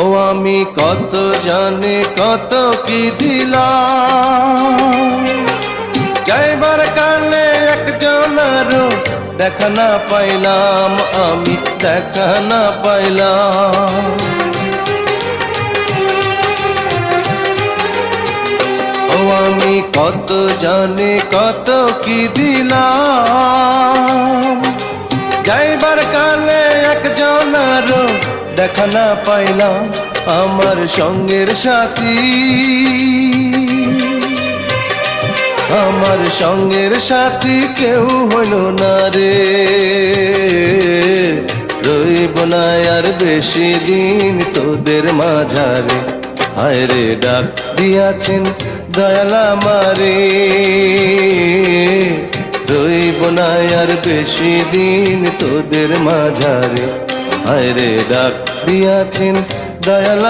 ও আমি কত জানি কত কি দিলাম, যাইবার কালে একজনেরও দেখা না পাইলাম, আমি দেখা না পাইলাম। ও আমি কত জানি কত কি দিলাম, যাইবার কালে একজনেরও দেখা না পাইলাম। আমার সঙ্গের সাথী, আমার সঙ্গের সাথী কেউ হইল না রে, রইব না আর বেশি দিন তোদের মাঝারে। হায় রে ডাক দিয়াছেন দয়াল আমারে, রইব না আর বেশি দিন তোদের মাঝারে। হায় রে ডাক দিয়াছেন দয়াল।